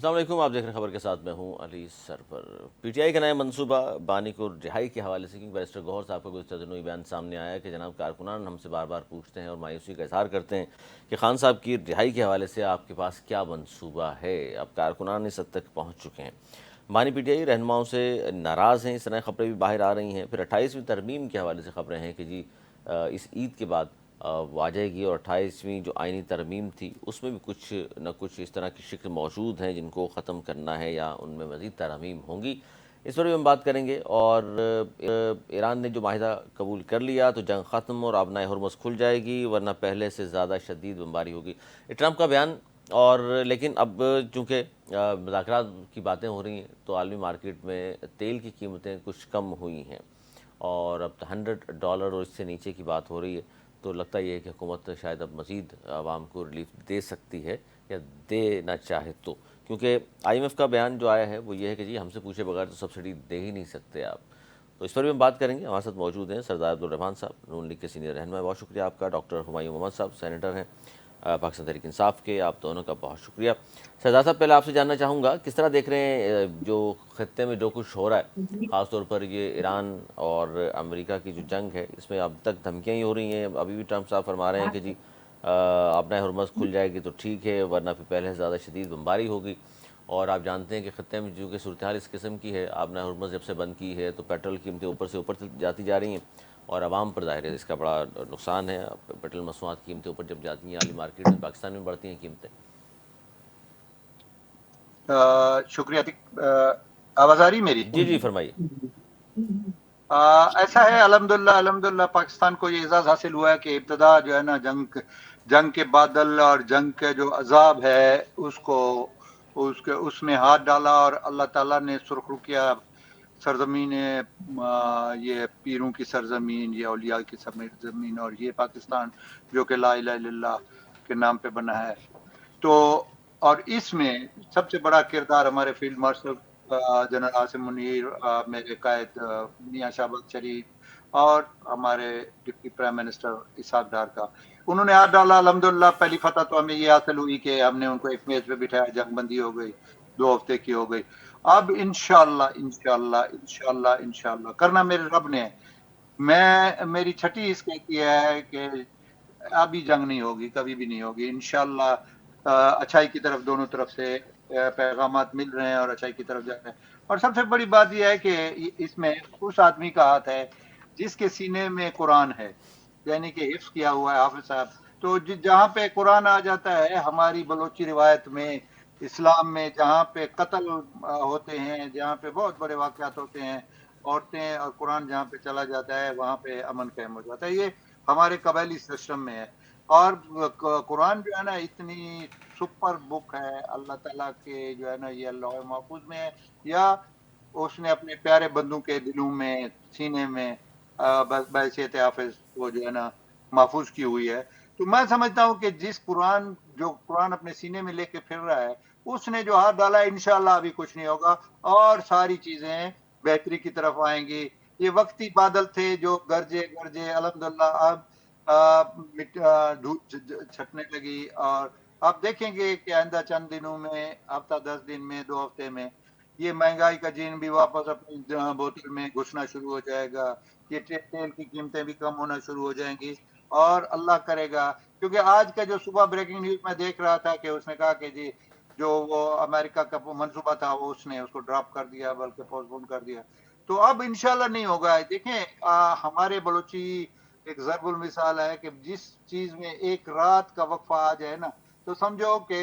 السلام علیکم، آپ دیکھ رہے ہیں خبر کے ساتھ میں ہوں علی سرور۔ پی ٹی آئی کا نیا منصوبہ بانی کو رہائی کے حوالے سے، کیونکہ بیرسٹر گوہر صاحب کا گزشتہ دنوں یہ بیان سامنے آیا ہے کہ جناب کارکنان ہم سے بار بار پوچھتے ہیں اور مایوسی کا اظہار کرتے ہیں کہ خان صاحب کی رہائی کے حوالے سے آپ کے پاس کیا منصوبہ ہے۔ اب کارکنان اس حد تک پہنچ چکے ہیں، بانی پی ٹی آئی رہنماؤں سے ناراض ہیں، اس طرح خبریں بھی باہر آ رہی ہیں۔ پھر 28ویں ترمیم کے حوالے سے خبریں ہیں کہ جی اس عید کے بعد وہ آ جائے گی، اور 28ویں جو آئینی ترمیم تھی اس میں بھی کچھ نہ کچھ اس طرح کی شکل موجود ہیں جن کو ختم کرنا ہے یا ان میں مزید ترامیم ہوں گی، اس پر بھی ہم بات کریں گے۔ اور ایران نے جو معاہدہ قبول کر لیا تو جنگ ختم اور آبنائے ہرمز کھل جائے گی، ورنہ پہلے سے زیادہ شدید بمباری ہوگی، ٹرمپ کا بیان۔ اور لیکن اب چونکہ مذاکرات کی باتیں ہو رہی ہیں تو عالمی مارکیٹ میں تیل کی قیمتیں کچھ کم ہوئی ہیں، اور اب $100 اور اس سے نیچے کی بات ہو رہی ہے، تو لگتا یہ ہے کہ حکومت شاید اب مزید عوام کو ریلیف دے سکتی ہے یا دینا چاہے تو، کیونکہ آئی ایم ایف کا بیان جو آیا ہے وہ یہ ہے کہ جی ہم سے پوچھے بغیر تو سبسڈی دے ہی نہیں سکتے آپ۔ تو اس پر بھی ہم بات کریں گے۔ ہمارے ساتھ موجود ہیں سردار عبدالرحمان صاحب، نون لیگ کے سینئر رہنما، بہت شکریہ آپ کا۔ ڈاکٹر ہمایوں محمد صاحب سینیٹر ہیں پاکستان تحریک انصاف کے، آپ دونوں کا بہت شکریہ۔ سردار صاحب، پہلے آپ سے جاننا چاہوں گا کس طرح دیکھ رہے ہیں جو خطے میں جو کچھ ہو رہا ہے، خاص طور پر یہ ایران اور امریکہ کی جو جنگ ہے، اس میں اب تک دھمکیاں ہی ہو رہی ہیں۔ ابھی بھی ٹرمپ صاحب فرما رہے ہیں کہ جی آبنائے ہرمز کھل جائے گی تو ٹھیک ہے، ورنہ پھر پہلے سے زیادہ شدید بمباری ہوگی۔ اور آپ جانتے ہیں کہ خطے میں جو کہ صورتحال اس قسم کی ہے، آبنائے ہرمز جب سے بند کی ہے تو پیٹرول قیمتیں اوپر سے اوپر جاتی جا رہی ہیں، اور عوام پر ظاہر ہے اس کا بڑا نقصان ہے۔ پیٹرول مصنوعات کی قیمتیں اوپر جب جاتی ہیں عالمی مارکیٹ میں، پاکستان میں بڑھتی ہیں قیمتیں۔ شکریہ۔ آواز آ رہی میری؟ جی جی فرمائیے۔ ایسا ہے، الحمدللہ پاکستان کو یہ اعزاز حاصل ہوا ہے کہ ابتدا جو ہے نا جنگ کے بادل اور جنگ کے جو عذاب ہے اس میں ہاتھ ڈالا، اور اللہ تعالیٰ نے سرخرو کیا سرزمین، یہ پیروں کی سرزمین، یہ اولیاء کی سرزمین، اور یہ پاکستان جو کہ لا الہ الا اللہ کے نام پہ بنا ہے۔ تو اور اس میں سب سے بڑا کردار ہمارے field marshal general Asim Munir, میرے قائد میاں شہباز شریف، اور ہمارے deputy prime minister Ishaq Dar کا، انہوں نے ہاتھ ڈالا۔ الحمدللہ پہلی فتح تو ہمیں یہ حاصل ہوئی کہ ہم نے ان کو ایک میز پہ بٹھایا، جنگ بندی ہو گئی، 2 ہفتے کی ہو گئی۔ اب انشاءاللہ کرنا میرے رب نے ہے۔ میری چھٹی اس کی ہے کہ ابھی جنگ نہیں ہوگی، کبھی بھی نہیں ہوگی انشاءاللہ۔ اچھائی کی طرف دونوں طرف سے پیغامات مل رہے ہیں اور اچھائی کی طرف جا رہے ہیں۔ اور سب سے بڑی بات یہ ہے کہ اس میں اس آدمی کا ہاتھ ہے جس کے سینے میں قرآن ہے، یعنی کہ حفظ کیا ہوا ہے حافظ صاحب۔ تو جہاں پہ قرآن آ جاتا ہے، ہماری بلوچی روایت میں، اسلام میں، جہاں پہ قتل ہوتے ہیں، جہاں پہ بہت بڑے واقعات ہوتے ہیں، عورتیں اور قرآن جہاں پہ چلا جاتا ہے وہاں پہ امن قائم ہو جاتا ہے۔ یہ ہمارے قبائلی سسٹم میں ہے۔ اور قرآن جو ہے نا اتنی سپر بک ہے اللہ تعالیٰ کے، جو ہے نا یہ اللہ محفوظ میں ہے، یا اس نے اپنے پیارے بندوں کے دلوں میں، سینے میں بحیثیت حافظ وہ جو ہے نا محفوظ کی ہوئی ہے۔ تو میں سمجھتا ہوں کہ جو قرآن اپنے سینے میں لے کے پھر رہا ہے، اس نے جو ہاتھ ڈالا ہے، انشاءاللہ ابھی کچھ نہیں ہوگا اور ساری چیزیں بہتری کی طرف آئیں گی۔ یہ وقتی بادل تھے جو گرجے الحمدللہ اب چھٹنے لگی، اور آپ دیکھیں گے کہ آئندہ چند دنوں میں، ہفتہ 10 دن میں، 2 ہفتے میں، یہ مہنگائی کا جین بھی واپس اپنی بوتل میں گھسنا شروع ہو جائے گا، یہ تیل کی قیمتیں بھی کم ہونا شروع ہو جائیں گی، اور اللہ کرے گا۔ کیونکہ آج کا جو صبح بریکنگ نیوز میں دیکھ رہا تھا کہ اس نے کہا کہ جی جو وہ امریکہ کا منصوبہ تھا وہ اس نے اس کو ڈراپ کر دیا، بلکہ پوسٹ پون کر دیا۔ تو اب انشاءاللہ نہیں ہوگا۔ دیکھیں ہمارے بلوچی ایک ضرب المثال ہے کہ جس چیز میں ایک رات کا وقفہ آ جائے نا تو سمجھو کہ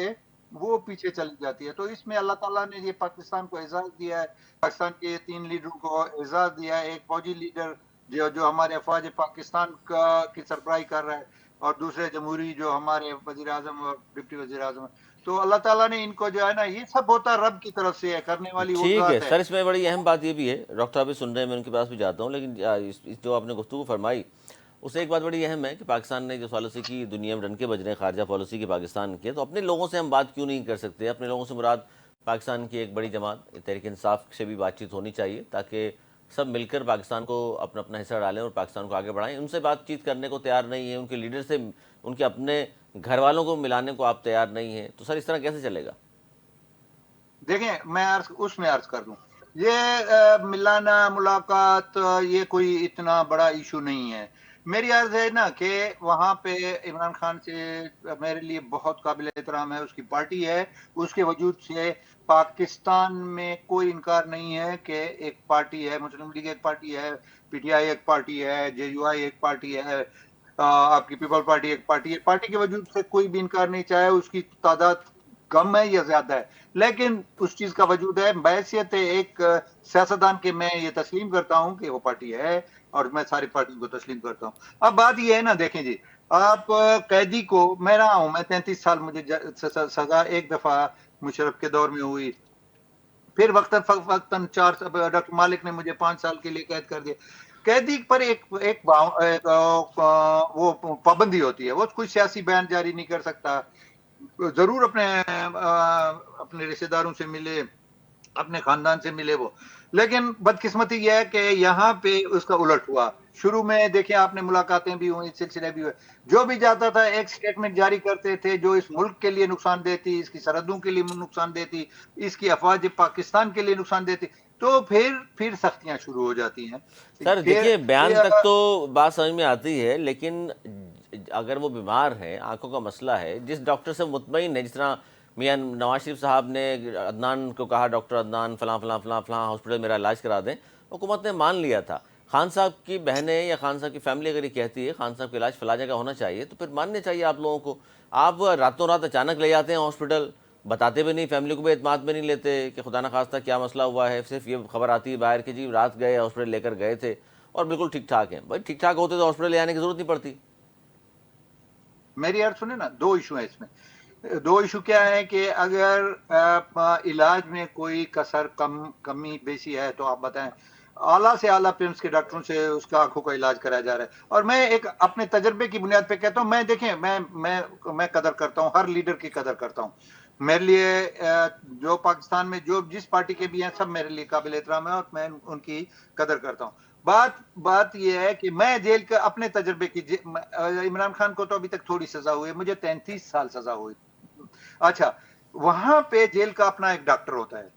وہ پیچھے چلی جاتی ہے۔ تو اس میں اللہ تعالیٰ نے یہ پاکستان کو اعزاز دیا ہے، پاکستان کے 3 لیڈروں کو اعزاز دیا ہے، ایک فوجی لیڈر جو ہمارے افواج پاکستان کی سربراہی کر رہا ہے، اور دوسرے جمہوری جو ہمارے وزیر اعظم اور ڈپٹی وزیر اعظم۔ تو اللہ تعالیٰ نے ان کو جو ہے نا، یہ سب ہوتا رب کی طرف سے ہے، کرنے والی وہ ٹھیک ہے ذات ہے۔ سر، اس میں بڑی اہم بات یہ بھی ہے، ڈاکٹر صاحب بھی سن رہے ہیں، میں ان کے پاس بھی جاتا ہوں، لیکن جو آپ نے گفتگو فرمائی اس سے ایک بات بڑی اہم ہے کہ پاکستان نے جو پالیسی کی، دنیا میں ڈنکے بج رہے ہیں خارجہ پالیسی کی پاکستان کے، تو اپنے لوگوں سے ہم بات کیوں نہیں کر سکتے؟ اپنے لوگوں سے مراد پاکستان کی ایک بڑی جماعت تحریک انصاف سے بھی بات چیت ہونی چاہیے، تاکہ سب مل کر پاکستان کو اپنا اپنا حصہ ڈالیں اور پاکستان کو آگے بڑھائیں۔ ان سے بات چیت کرنے کو تیار نہیں ہیں، ان کے لیڈر سے، ان کے اپنے گھر والوں کو ملانے کو آپ تیار نہیں ہیں، تو سر اس طرح کیسے چلے گا؟ دیکھیں میں اس میں عرض کر دوں، یہ ملانا ملاقات یہ کوئی اتنا بڑا ایشو نہیں ہے. میری عرض ہے نا کہ وہاں پہ عمران خان سے میرے لیے بہت قابل احترام ہے، اس کی پارٹی ہے، اس کے وجود سے پاکستان میں کوئی انکار نہیں ہے کہ ایک پارٹی ہے، مسلم لیگ ایک پارٹی ہے، پی ٹی آئی ایک پارٹی ہے، جے یو آئی ایک پارٹی ہے، آپ کی پیپل پارٹی ایک پارٹی ہے. پارٹی کے وجود سے کوئی بھی انکار نہیں، چاہے اس کی تعداد کم ہے یا زیادہ ہے، لیکن اس چیز کا وجود ہے. بحیثیت ایک سیاستدان کے میں یہ تسلیم کرتا ہوں کہ وہ پارٹی ہے، اور میں ساری پارٹیوں کو تسلیم کرتا ہوں. اب بات یہ ہے نا، دیکھیں جی، آپ قیدی کو، میں رہا ہوں، میں 33 سال مجھے سزا ایک دفعہ مشرف کے دور میں ہوئی، پھر وقتاً ڈاکٹر مالک نے مجھے 5 سال کے لیے قید کر دیا. قیدی پر ایک وہ پابندی ہوتی ہے، وہ کوئی سیاسی بیان جاری نہیں کر سکتا، ضرور اپنے رشتہ داروں سے ملے، اپنے خاندان سے ملے وہ. لیکن بدقسمتی یہ ہے کہ یہاں پہ اس کا الٹ ہوا. شروع میں دیکھیں آپ نے ملاقاتیں بھی ہوئی، سلسلے بھی ہوئے، جو بھی جاتا تھا ایک سٹیٹمنٹ جاری کرتے تھے جو اس ملک کے لیے نقصان دہ تھی، اس کی سرحدوں کے لیے نقصان دہ تھی، اس کی افواج پاکستان کے لیے نقصان دہ تھی، تو پھر سختیاں شروع ہو جاتی ہیں. سر پھر دیکھیے بیان تک تو بات سمجھ میں آتی ہے، لیکن اگر وہ بیمار ہے، آنکھوں کا مسئلہ ہے، جس ڈاکٹر سے مطمئن ہے، جس طرح میاں نواز شریف صاحب نے عدنان کو کہا، ڈاکٹر عدنان فلاں فلاں فلاں فلاں ہاسپٹل میرا علاج کرا دیں، حکومت نے مان لیا تھا. خان صاحب کی بہنیں یا خان صاحب کی فیملی اگر یہ کہتی ہے خان صاحب کا علاج فلاں جگہ ہونا چاہیے، تو پھر ماننے چاہیے آپ لوگوں کو. آپ راتوں رات اچانک لے جاتے ہیں ہاسپٹل، بتاتے بھی نہیں، فیملی کو بھی اعتماد میں نہیں لیتے کہ خدا نخواستہ کیا مسئلہ ہوا ہے، صرف یہ خبر آتی ہے باہر کہ جی رات گئے ہاسپٹل لے کر گئے تھے اور بالکل ٹھیک ٹھاک ہیں. بھائی ٹھیک ٹھاک ہوتے تو ہاسپٹل لے جانے کی ضرورت نہیں پڑتی. میری عرض سنیں نا، دو ایشو ہیں اس میں. دو ایشو کیا ہے کہ اگر علاج میں کوئی کسر کمی بیسی ہے تو آپ بتائیں، اعلیٰ سے اعلیٰ پرمس کے ڈاکٹروں سے اس کا آنکھوں کا علاج کرایا جا رہا ہے. اور میں ایک اپنے تجربے کی بنیاد پہ کہتا ہوں، میں دیکھیں میں قدر کرتا ہوں، ہر لیڈر کی قدر کرتا ہوں. میرے لیے جو پاکستان میں جس پارٹی کے بھی ہیں سب میرے لیے قابل احترام ہے، اور میں ان کی قدر کرتا ہوں. بات یہ ہے کہ میں جیل کے اپنے تجربے کی، عمران خان کو تو ابھی تک تھوڑی سزا ہوئی ہے، مجھے 33 سال سزا ہوئی. اچھا، وہاں پہ جیل کا اپنا ایک ڈاکٹر ہوتا ہے،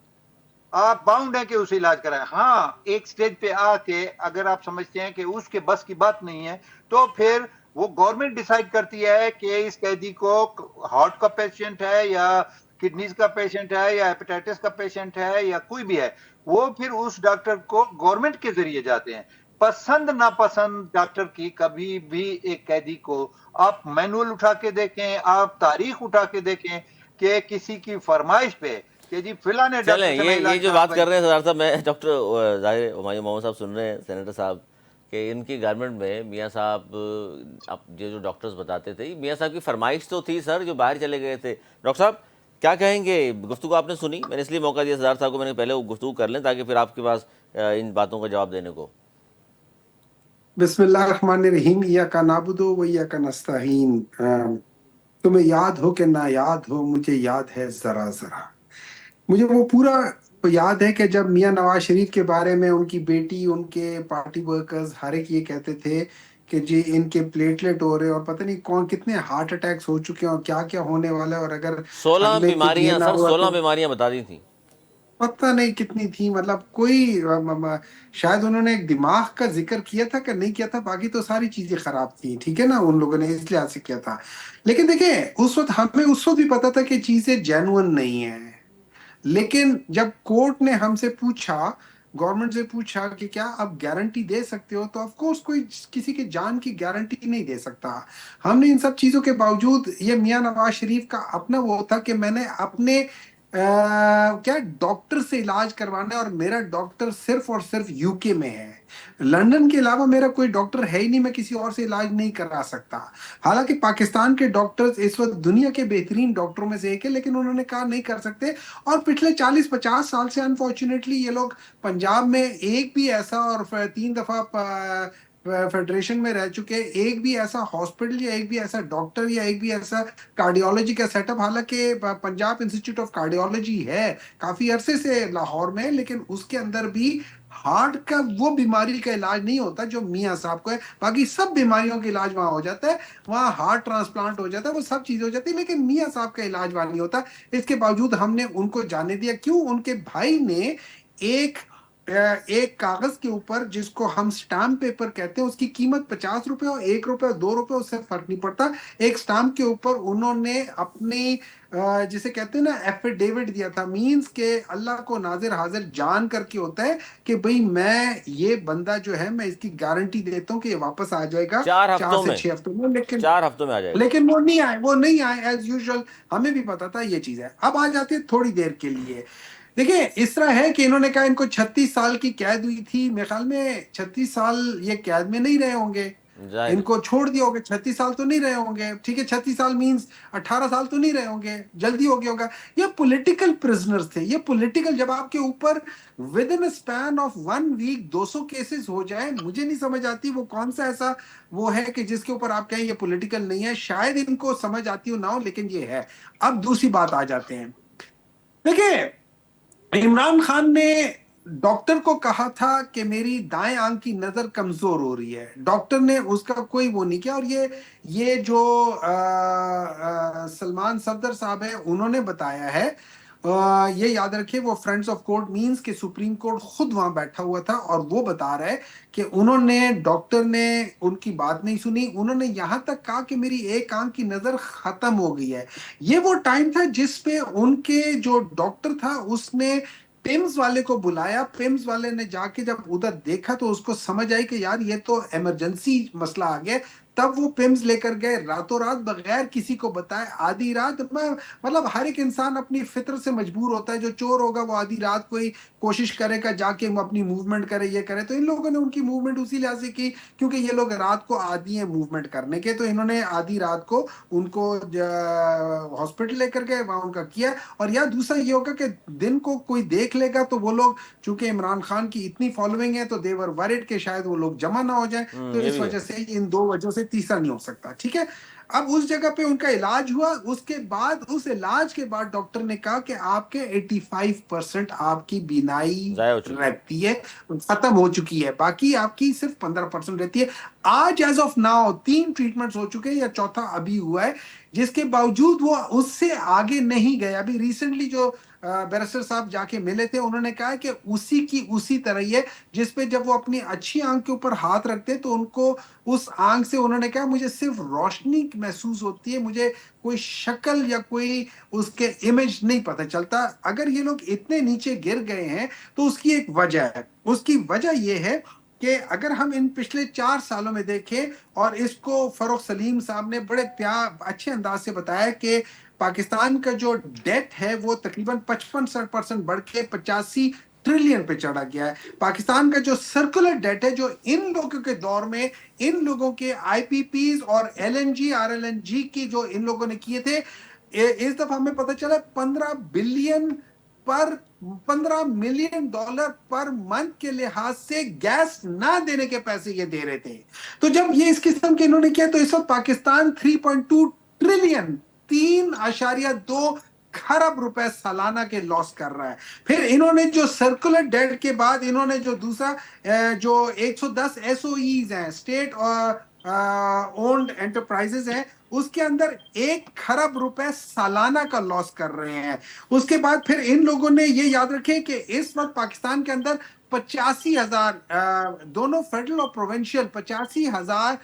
آپ باؤنڈ ہیں کہ اسے علاج کرائیں. ہاں ایک سٹیج پہ آ کے اگر آپ سمجھتے ہیں کہ اس کے بس کی بات نہیں ہے، تو پھر وہ گورنمنٹ ڈیسائیڈ کرتی ہے کہ اس قیدی کو ہارٹ کا پیشنٹ ہے یا کڈنیز کا پیشنٹ ہے یا ہیپیٹائٹس کا پیشنٹ ہے یا کوئی بھی ہے، وہ پھر اس ڈاکٹر کو گورنمنٹ کے ذریعے جاتے ہیں. پسند ناپسند ڈاکٹر کی کبھی بھی ایک قیدی کو آپ مینول اٹھا کے دیکھیں، آپ تاریخ اٹھا کے دیکھیں کہ کسی کی فرمائش پہ کہ جی فلاں نے چلیں ڈاکٹر سے میں یہ علاج جو کراؤں بات گا. کر رہے ہیں سردار صاحب، میں ڈاکٹر ظاہر ہمایوں محمد صاحب سن رہے ہیں، سینیٹر صاحب، کہ ان کی گورنمنٹ میں میاں صاحب یہ جو ڈاکٹرز بتاتے تھے، میاں صاحب کی فرمائش تو تھی سر جو باہر چلے گئے تھے. ڈاکٹر صاحب کیا کہیں گے؟ گفتگو آپ نے سنی، میں نے اس لیے موقع دیا سردار صاحب کو، میں نے پہلے وہ گفتگو کر لیں تاکہ پھر آپ کے پاس ان باتوں کا جواب دینے کو. بسم اللہ الرحمن الرحیم. ایاک نعبد و ایاک نستعین. تمہیں یاد ہو کہ نہ یاد ہو، مجھے یاد ہے ذرا ذرا. مجھے وہ پورا یاد ہے کہ جب میاں نواز شریف کے بارے میں ان کی بیٹی، ان کے پارٹی ورکرز ہر ایک یہ کہتے تھے کہ جی ان کے پلیٹلیٹ ہو رہے اور پتہ نہیں کون کتنے ہارٹ اٹیکس ہو چکے ہیں اور کیا کیا ہونے والا ہے، اور اگر 16 اگلے کچھ یہ بیماریاں نہ سر، ہوا 16 تو بیماریاں بتا دی تھیں. پتہ نہیں کتنی تھی. مطلب کوئی شاید انہوں نے ایک دماغ کا ذکر کیا تھا کہ نہیں کیا تھا، باقی تو ساری چیزیں خراب تھیں. ٹھیک ہے نا، ان لوگوں نے اس لحاظ سے کیا تھا. لیکن دیکھیں اس وقت ہمیں اس وقت بھی پتا تھا کہ چیزیں جینون نہیں ہیں. لیکن جب کورٹ نے ہم سے پوچھا، گورنمنٹ سے پوچھا کہ کیا آپ گارنٹی دے سکتے ہو، تو آف کورس کوئی کسی کی جان کی گارنٹی نہیں دے سکتا. ہم نے ان سب چیزوں کے باوجود، یہ میاں نواز شریف کا اپنا وہ تھا کہ میں نے اپنے کیا ڈاکٹر سے علاج کروانا ہے، اور میرا ڈاکٹر صرف اور صرف یو کے میں ہے. لندن کے علاوہ میرا کوئی ڈاکٹر ہے ہی نہیں، میں کسی اور سے علاج نہیں کرا سکتا. حالانکہ پاکستان کے ڈاکٹرز اس وقت دنیا کے بہترین ڈاکٹروں میں سے ایک ہے، لیکن انہوں نے کہا نہیں کر سکتے. اور پچھلے 40-50 سال سے انفارچونیٹلی یہ لوگ پنجاب میں ایک بھی ایسا، اور 3 دفعہ فیڈریشن میں رہ چکے، ایک بھی ایسا ہاسپٹل یا ایک بھی ایسا ڈاکٹر یا ایک بھی ایسا کارڈیولوجی کا سیٹ اپ، حالانکہ پنجاب انسٹیٹیوٹ آف کارڈیولوجی ہے کافی عرصے سے لاہور میں، لیکن اس کے اندر بھی ہارٹ کا وہ بیماری کا علاج نہیں ہوتا جو میاں صاحب کو ہے، باقی سب بیماریوں کا علاج وہاں ہو جاتا ہے، وہاں ہارٹ ٹرانسپلانٹ ہو جاتا ہے، وہ سب چیزیں ہو جاتی ہیں، لیکن میاں صاحب کا علاج وہاں نہیں ہوتا۔ اس کے باوجود ہم نے ان کو جانے دیا، کیوں؟ ان کے بھائی نے ایک کاغذ کے اوپر، جس کو ہم سٹامپ پیپر کہتے ہیں، اس کی قیمت 50 روپے ہو، 1 روپے ہو، 2 روپے، اس سے فرق نہیں پڑتا، ایک سٹامپ کے اوپر انہوں نے اپنی جسے کہتے ہیں نا ایفیڈیوٹ دیا تھا، مینز کہ اللہ کو ناظر حاضر جان کر کے ہوتا ہے کہ بھئی میں یہ بندہ جو ہے میں اس کی گارنٹی دیتا ہوں کہ یہ واپس آ جائے گا 4 سے 6 ہفتوں میں، لیکن 4 ہفتوں میں آ جائے گا۔ لیکن وہ نہیں آئے ایز یوزول، ہمیں بھی پتا تھا یہ چیز ہے۔ اب آ جاتے تھوڑی دیر کے لیے، دیکھیں اس طرح ہے کہ انہوں نے کہا ان کو 36 سال کی قید ہوئی تھی، میرے خیال میں 36 سال یہ قید میں نہیں رہے ہوں گے، ان کو چھوڑ دیا ہوگا، 36 سال تو نہیں رہے ہوں گے، ٹھیک ہے 36 سال مینز 18 سال تو نہیں رہے ہوں گے، جلدی ہو گیا ہوگا۔ یہ پولیٹیکل پرزنرز تھے، یہ پولیٹیکل، جب آپ کے اوپر within span of 1 week 200 cases ہو جائے، مجھے نہیں سمجھ آتی وہ کون سا ایسا وہ ہے کہ جس کے اوپر آپ کہیں یہ پولیٹیکل نہیں ہے، شاید ان کو سمجھ آتی ہو نہ ہو، لیکن یہ ہے۔ اب دوسری بات آ جاتے ہیں، دیکھیں عمران خان نے ڈاکٹر کو کہا تھا کہ میری دائیں آنکھ کی نظر کمزور ہو رہی ہے، ڈاکٹر نے اس کا کوئی وہ نہیں کیا، اور یہ جو سلمان صفدر صاحب ہے انہوں نے بتایا ہے، یہ یاد رکھیں وہ فرینڈز آف کورٹ مینز کہ سپریم کورٹ خود وہاں بیٹھا ہوا تھا، اور وہ بتا رہا ہے کہ انہوں نے، ڈاکٹر نے ان کی بات نہیں سنی، انہوں نے یہاں تک کہا کہ میری ایک آنکھ کی نظر ختم ہو گئی ہے۔ یہ وہ ٹائم تھا جس پہ ان کے جو ڈاکٹر تھا اس نے پیمز والے کو بلایا، پیمز والے نے جا کے جب ادھر دیکھا تو اس کو سمجھ آئی کہ یار یہ تو ایمرجنسی مسئلہ آ گیا، تب وہ پیمز لے کر گئے راتوں رات بغیر کسی کو بتائے، آدھی رات میں، مطلب ہر ایک انسان اپنی فطر سے مجبور ہوتا ہے، جو چور ہوگا وہ آدھی رات کو ہی کوشش کرے گا جا کے وہ اپنی موومنٹ کرے، یہ کرے، تو ان لوگوں نے ان کی موومنٹ اسی لحاظ سے کی کیونکہ یہ لوگ رات کو عادی ہیں موومنٹ کرنے کے، تو انہوں نے آدھی رات کو ان کو ہاسپٹل لے کر گئے، وہاں ان کا کیا۔ اور یا دوسرا یہ ہوگا کہ دن کو کوئی دیکھ لے گا تو وہ لوگ، چونکہ عمران خان کی اتنی فالوئنگ ہے تو they were worried کہ شاید وہ لوگ جمع نہ ہو جائیں، تو یہ اس بھی ہے۔ وجہ سے ان 2 وجہوں سے تیسرا نہیں ہو سکتا، ٹھیک ہے۔ اب اس جگہ پہ ان کا علاج ہوا، اس کے بعد، اس علاج کے بعد ڈاکٹر نے کہا کہ آپ کے 85% آپ کی بینائی ضائع ہو چکی ہے۔ رہتی ہے، ختم ہو چکی ہے، باقی آپ کی صرف 15% رہتی ہے۔ آج ایز آف ناؤ 3 ٹریٹمنٹس ہو چکے ہیں، یا چوتھا ابھی ہوا ہے، جس کے باوجود وہ اس سے آگے نہیں گئے۔ ابھی ریسنٹلی جو بیرسٹر صاحب جا کے ملے تھے، انہوں نے کہا کہ اسی کی اسی طرح ہی ہے، جس پہ جب وہ اپنی اچھی آنکھ کے اوپر ہاتھ رکھتے تو ان کو اس آنکھ سے، انہوں نے کہا مجھے صرف روشنی محسوس ہوتی ہے، مجھے کوئی شکل یا کوئی اس کے امیج نہیں پتہ چلتا۔ اگر یہ لوگ اتنے نیچے گر گئے ہیں تو اس کی ایک وجہ ہے، اس کی وجہ یہ ہے کہ اگر ہم ان پچھلے 4 سالوں میں دیکھیں، اور اس کو فروخ سلیم صاحب نے بڑے اچھے انداز سے بتایا کہ پاکستان کا جو ڈیٹ ہے وہ تقریباً 55% بڑھ کے 85 ٹریلین پہ چڑھا گیا ہے۔ پاکستان کا جو سرکولر ڈیٹ ہے، جو ان لوگوں کے دور میں ان لوگوں کے آئی پی پیز اور L N G R L N G کی جو ان لوگوں نے کیے تھے، اس دفعہ ہمیں پتہ چلا 15 ملین ڈالر پر منتھ کے لحاظ سے گیس نہ دینے کے پیسے یہ دے رہے تھے۔ تو جب یہ اس قسم کے انہوں نے کیا تو اس وقت پاکستان 3.2 ٹریلین 3.2 کھرب روپے سالانہ کے لاس کر رہا ہے۔ پھر انہوں نے جو سرکولر ڈیٹ کے بعد انہوں نے جو دوسرا جو 110 ایس او ایز ہیں، اسٹیٹ اونڈ انٹرپرائزز ہیں، اس کے اندر 1 کھرب روپے سالانہ کا لاس کر رہے ہیں۔ اس کے بعد پھر ان لوگوں نے یہ یاد رکھے کہ اس وقت پاکستان کے اندر 85,000 دونوں فیڈرل اور پروونشل 85,000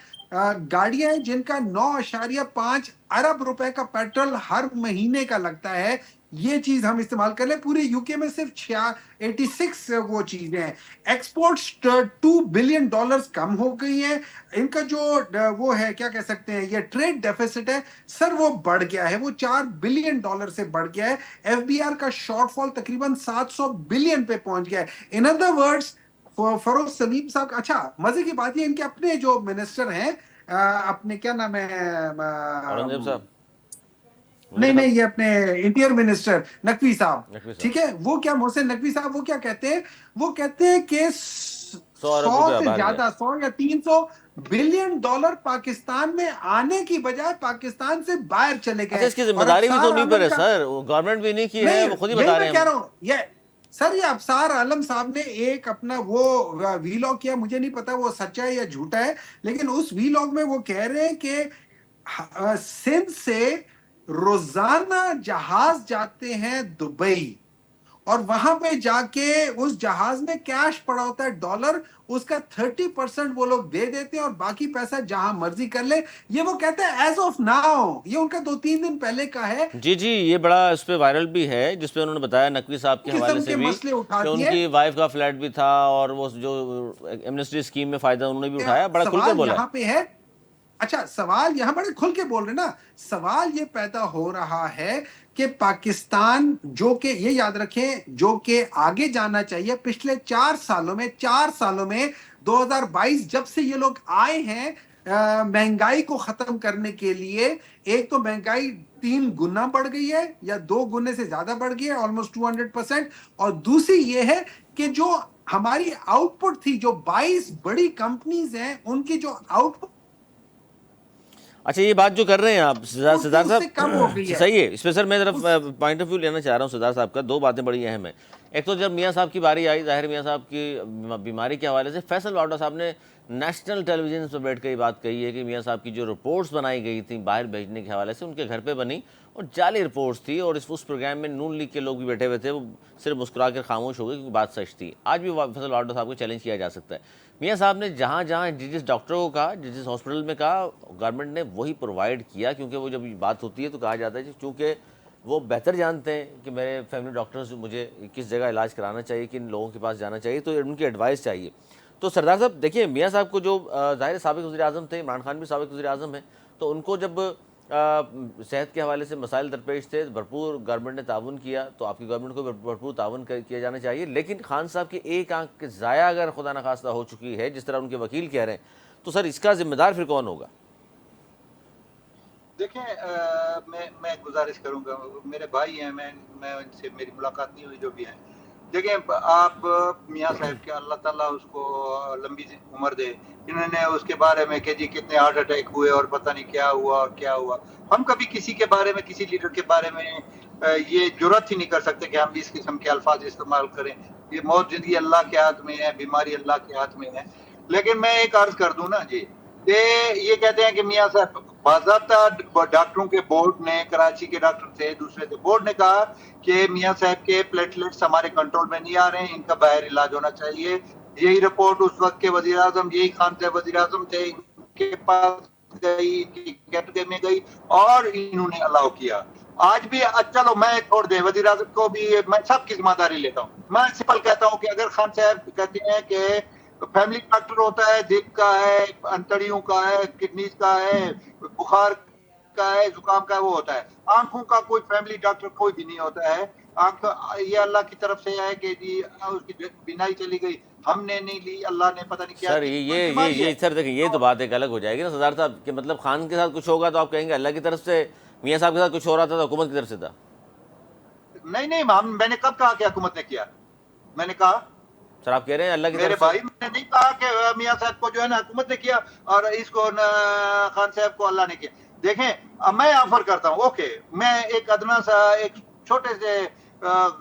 گاڑیاں ہیں جن کا 9.5 ارب روپے کا پیٹرول ہر مہینے کا لگتا ہے۔ یہ چیز ہم استعمال کر لیں، پورے یو کے میں صرف 86 وہ چیزیں ہیں۔ ایکسپورٹس 2 بلین ڈالرز کم ہو گئی ہیں، ان کا جو وہ ہے کیا کہہ سکتے ہیں، یہ ٹریڈ ڈیفیسٹ ہے سر، وہ بڑھ گیا ہے، وہ 4 بلین ڈالر سے بڑھ گیا ہے۔ ایف بی آر کا شارٹ فال تقریباً 700 بلین پہ پہنچ گیا ہے۔ ان ادر ورڈز فروخ سلیم صاحب، اچھا مزے کی بات یہ ان کے اپنے جو منسٹر ہیں، اپنے کیا نام ہے، اورنگزیب صاحب، نہیں یہ اپنے انٹیریئر منسٹر نقوی صاحب، نقوی صاحب، ٹھیک ہے، وہ کیا، محسن نقوی صاحب، وہ کیا کہتے ہیں، وہ کہتے ہیں کہ 100 ارب 100 روپے سے باہر گیا۔ زیادہ 100 یا 300 بلین ڈالر پاکستان میں آنے کی بجائے پاکستان سے باہر چلے اچھا، گئے۔ اس کی ذمہ داری بھی تو انہیں پر ہے سر، وہ گورنمنٹ بھی نہیں کی ہے، وہ خود ہی بتا رہے ہیں۔ میں کہہ رہا ہوں سر یہ ابصار عالم صاحب نے ایک اپنا وہ ویلاگ کیا, مجھے نہیں پتا وہ سچا ہے یا جھوٹا ہے, لیکن اس ویلاگ میں وہ کہہ رہے ہیں کہ سندھ سے روزانہ جہاز جاتے ہیں دبئی, اور وہاں پہ جا کے اس جہاز میں کیش پڑا ہوتا ہے ڈالر, اس کا 30% وہ لوگ دے دیتے ہیں اور باقی پیسہ جہاں مرضی کر لے. یہ وہ کہتے ہیں ایز آف ناؤ, یہ ان کا 2-3 دن پہلے کا ہے. جی جی, یہ بڑا اس پہ وائرل بھی ہے, جس پہ انہوں نے بتایا نقوی صاحب کے حوالے قسم سے کے بھی مسئلے اٹھا کہ ان دیے. کی وائف کا فلیٹ بھی تھا, اور وہ جو ایمنسٹی اسکیم میں فائدہ انہوں نے بھی اٹھایا, بڑا کھل کے سوال بولا ہے. یہاں پہ ہے, اچھا سوال یہاں بڑے کھل کے بول رہے نا, سوال یہ پیدا ہو رہا ہے کہ پاکستان جو کہ یہ یاد رکھیں جو کہ آگے جانا چاہیے, پچھلے 4 سالوں میں 2022 جب سے یہ لوگ آئے ہیں مہنگائی کو ختم کرنے کے لیے, ایک تو مہنگائی 3 گنا بڑھ گئی ہے یا 2 گنے سے زیادہ بڑھ گئی ہے, آلموسٹ 200%, اور دوسری یہ ہے کہ جو ہماری آؤٹ پٹ تھی, جو 22 بڑی کمپنیز ہیں ان کی جو آؤٹ پٹ اچھا یہ بات جو کر رہے ہیں آپ سردار سے کم ہو گئی صاحب, ہے. صحیح ہے, اس پہ سر میں طرف پوائنٹ آف ویو لینا چاہ رہا ہوں سردار صاحب کا. 2 باتیں بڑی اہم ہیں. ایک تو جب میاں صاحب کی باری آئی, ظاہر میاں صاحب کی بیماری کے حوالے سے فیصل واڈا صاحب نے نیشنل ٹیلی ویژن پہ بیٹھ کے یہ بات کہی ہے کہ میاں صاحب کی جو رپورٹس بنائی گئی تھیں باہر بھیجنے کے حوالے سے, ان کے گھر پہ بنی اور جعلی رپورٹس تھی, اور اس پروگرام میں نون لیگ کے لوگ بھی بیٹھے ہوئے تھے, وہ صرف مسکرا کر خاموش ہو گئے کیونکہ بات سچ تھی. آج بھی فیصل واڈا صاحب کو چیلنج کیا جا سکتا ہے. میاں صاحب نے جہاں جہاں جس ڈاکٹروں کو کہا, جس ہاسپٹل میں کہا, گورنمنٹ نے وہی پرووائڈ کیا, کیونکہ وہ جب بات ہوتی ہے تو کہا جاتا ہے چونکہ وہ بہتر جانتے ہیں کہ میرے فیملی ڈاکٹرز مجھے کس جگہ علاج کرانا چاہیے, کن لوگوں کے پاس جانا چاہیے, تو ان کی ایڈوائس چاہیے. تو سردار صاحب دیکھیے, میاں صاحب کو جو ظاہر سابق وزیر اعظم تھے, عمران خان بھی سابق وزیر اعظم ہیں, تو ان کو جب صحت کے حوالے سے مسائل درپیش تھے, بھرپور گورنمنٹ نے تعاون کیا, تو آپ کی گورنمنٹ کو بھرپور تعاون کیا جانا چاہیے. لیکن خان صاحب کی ایک آنکھ ضائع اگر خدا نخواستہ ہو چکی ہے, جس طرح ان کے وکیل کہہ رہے ہیں, تو سر اس کا ذمہ دار پھر کون ہوگا؟ دیکھیں میں گزارش کروں گا, میرے بھائی ہیں, میں ان سے میری ملاقات نہیں ہوئی, جو بھی ہیں. دیکھیں آپ میاں صاحب کے اللہ تعالیٰ اس کو لمبی عمر دے, انہوں نے اس کے بارے میں کہ جی کتنے ہارٹ اٹیک ہوئے اور پتہ نہیں کیا ہوا اور کیا ہوا. ہم کبھی کسی کے بارے میں, کسی لیڈر کے بارے میں یہ جرات ہی نہیں کر سکتے کہ ہم بھی اس قسم کے الفاظ استعمال کریں. یہ موت زندگی اللہ کے ہاتھ میں ہے, بیماری اللہ کے ہاتھ میں ہے. لیکن میں ایک عرض کر دوں نا جی, یہ کہتے ہیں کہ میاں صاحب باضابطہ ڈاکٹروں کے بورڈ نے, کراچی کے ڈاکٹر تھے, دوسرے تھے, بورڈ نے کہا کہ میاں صاحب کے پلیٹلیٹس ہمارے کنٹرول میں نہیں آ رہے ہیں, ان کا باہر علاج ہونا چاہیے. یہی رپورٹ اس وقت کے وزیر اعظم, یہی خان صاحب وزیر اعظم تھے, ان کے پاس گئی, کیبنٹ میں گئی اور انہوں نے الاؤ کیا. آج بھی چلو میں چھوڑ دیں وزیر اعظم کو بھی, میں سب کی ذمہ داری لیتا ہوں. میں سمپل کہتا ہوں کہ اگر خان صاحب کہتے ہیں کہ فیملی ڈاکٹر ہوتا ہے, دل کا ہے, انتڑیوں کا ہے, کڈنیز کا ہے, بخار کا ہے, زکام کا ہے, وہ ہوتا ہے. آنکھوں کا کوئی فیملی ڈاکٹر کوئی بھی نہیں ہوتا ہے. آنکھ یہ اللہ کی طرف سے ہے کہ جی اس کی بینائی چلی گئی, ہم نے نہیں لی, اللہ نے پتہ نہیں کیا. سر یہ سر دیکھیں, یہ تو بات ایک الگ ہو جائے گی نا سردار صاحب, کہ مطلب خان کے ساتھ کچھ ہوگا تو آپ کہیں گے اللہ کی طرف سے, میاں صاحب کے ساتھ کچھ ہو رہا تھا تو حکومت کی طرف سے تھا. نہیں, میں نے کب کہا کہ حکومت نے کیا؟ میں نے کہا سر آپ کہہ رہے ہیں اللہ کی میرے طرف سے. بھائی, میں نے نہیں کہا کہ میاں صاحب کو جو ہے نا حکومت نے کیا اور اس کو خان صاحب کو اللہ نے کیا. دیکھیں میں آفر کرتا ہوں, اوکے میں ایک ادنا سا ایک چھوٹے سے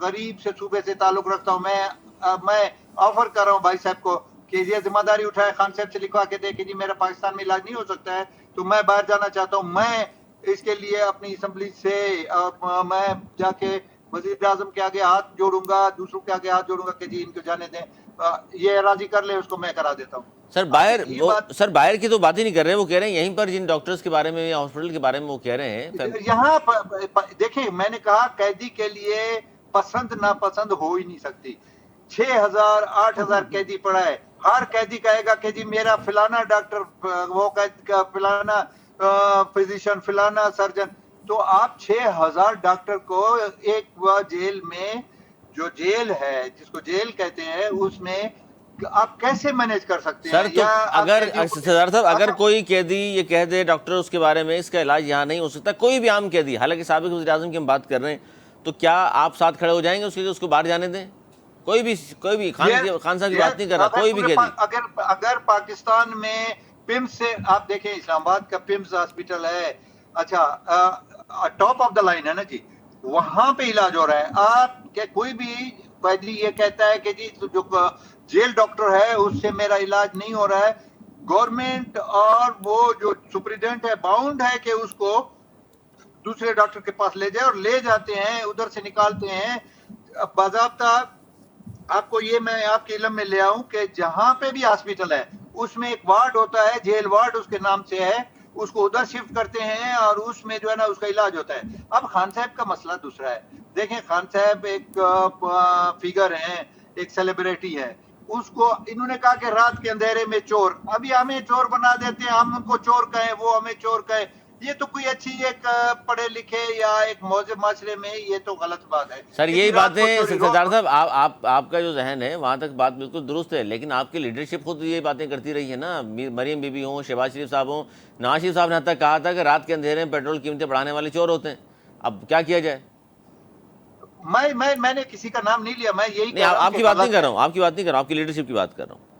غریب سے صوبے سے تعلق رکھتا ہوں, میں آفر کر رہا ہوں بھائی صاحب کو کہ یہ ذمہ داری اٹھائے, خان صاحب سے لکھوا کے دے کہ جی میرا پاکستان میں علاج نہیں ہو سکتا ہے تو میں باہر جانا چاہتا ہوں. میں اس کے لیے اپنی اسمبلی سے میں جا کے وزیر اعظم کے آگے ہاتھ جوڑوں گا, دوسروں کے آگے ہاتھ جوڑوں گا کہ جی ان کو جانے دیں, یہ راضی کر لے, اس کو میں کرا دیتا ہوں. سر باہر کی تو بات ہی نہیں کر رہے, وہ کہہ رہے ہیں یہیں پر جن ڈاکٹرز کے بارے میں یا ہاسپٹل کے بارے میں وہ کہہ رہے ہیں یہاں دیکھیں, میں نے کہا قیدی کے لیے پسند ناپسند ہو ہی نہیں سکتی. 6,000 8,000 قیدی پڑا ہے, ہر قیدی کہے گا کہ جی میرا فلانا ڈاکٹر, وہ قید کا فلانا فزیشین, فلانا سرجن. تو آپ 6,000 ڈاکٹر کو ایک جیل میں, جو جیل ہے جس کو جیل کہتے ہیں, اس میں آپ کیسے مینیج کر سکتے ہیں؟ سر تو اگر سردار صاحب اگر کوئی قیدی یہ کہہ دے ڈاکٹر اس کے بارے میں اس کا علاج یہاں نہیں ہو سکتا, کوئی بھی عام قیدی, حالانکہ سابق وزیر اعظم کی ہم بات کر رہے ہیں, تو کیا آپ ساتھ کھڑے ہو جائیں گے اس کو باہر جانے دیں؟ کوئی بھی خان صاحب کی بات نہیں کر رہا, کوئی بھی قیدی. اگر پاکستان میں پمس سے آپ دیکھیں, اسلام آباد کا پمس ہاسپٹل ہے, اچھا ٹاپ آف دا لائن ہے نا جی, وہاں پہ علاج ہو رہا ہے. آپ کہ کوئی بھی قیدی یہ کہتا ہے کہ جی جو جیل ڈاکٹر ہے اس سے میرا علاج نہیں ہو رہا ہے، گورنمنٹ اور وہ جو سپرنٹینڈنٹ ہے باؤنڈ ہے کہ اس کو دوسرے ڈاکٹر کے پاس لے جائے، اور لے جاتے ہیں، ادھر سے نکالتے ہیں باضابطہ۔ آپ کو یہ میں آپ کے علم میں لے آؤں کہ جہاں پہ بھی ہاسپٹل ہے اس میں ایک وارڈ ہوتا ہے، جیل وارڈ اس کے نام سے ہے، اس کو ادھر شفٹ کرتے ہیں اور اس میں جو ہے نا اس کا علاج ہوتا ہے۔ اب خان صاحب کا مسئلہ دوسرا ہے، دیکھیں خان صاحب ایک فگر ہیں، ایک سیلیبریٹی ہے، اس کو انہوں نے کہا کہ رات کے اندھیرے میں چور، ابھی ہمیں چور بنا دیتے ہیں، ہم ان کو چور کہیں، وہ ہمیں چور کہیں، یہ تو کوئی اچھی ایک پڑھے لکھے یا ایک مہذب معاشرے میں یہ تو غلط بات ہے سر کہ یہی جی رات کو باتیں چوری سردار صاحب آپ کا جو ذہن ہے وہاں تک بات بالکل درست ہے، لیکن آپ کی لیڈرشپ خود یہ باتیں کرتی رہی ہے نا، مریم بی بی ہوں، شہباز شریف صاحب ہوں، نواز شریف صاحب نے حتیٰ کہا تھا کہ رات کے اندھیرے میں پیٹرول قیمتیں بڑھانے والے چور ہوتے ہیں، اب کیا کیا جائے؟ میں نے کسی کا نام نہیں لیا، میں یہی نہیں کہہ رہا ہوں آپ کہ کی بات نہیں غلط کر ہے۔ رہا ہوں، آپ کی بات نہیں کر رہا ہوں، آپ کی لیڈرشپ کی بات کر رہا ہوں۔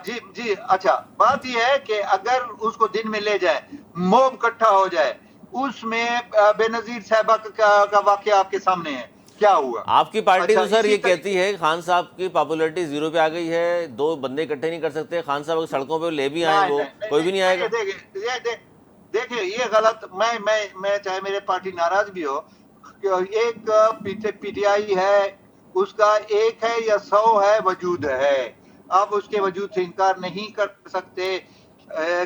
جی جی اچھا، بات یہ ہے کہ اگر اس کو دن میں لے جائے، موب اکٹھا ہو جائے، اس میں بے نظیر صاحبہ کا واقعہ آپ کے سامنے ہے، کیا ہوا؟ آپ کی پارٹی اچھا تو سر اسی یہ کہتی ہے کہ خان صاحب کی پاپولیرٹی زیرو پہ آ گئی ہے، دو بندے اکٹھے نہیں کر سکتے، خان صاحب سڑکوں پہ لے بھی آئیں وہ کوئی بھی نہیں آئے گا۔ دیکھیں یہ غلط، میں چاہے میرے پارٹی ناراض بھی ہو، ایک پی ٹی آئی ہے، اس کا ایک ہے یا 100 ہے وجود ہے، آپ اس کے وجود سے انکار نہیں کر سکتے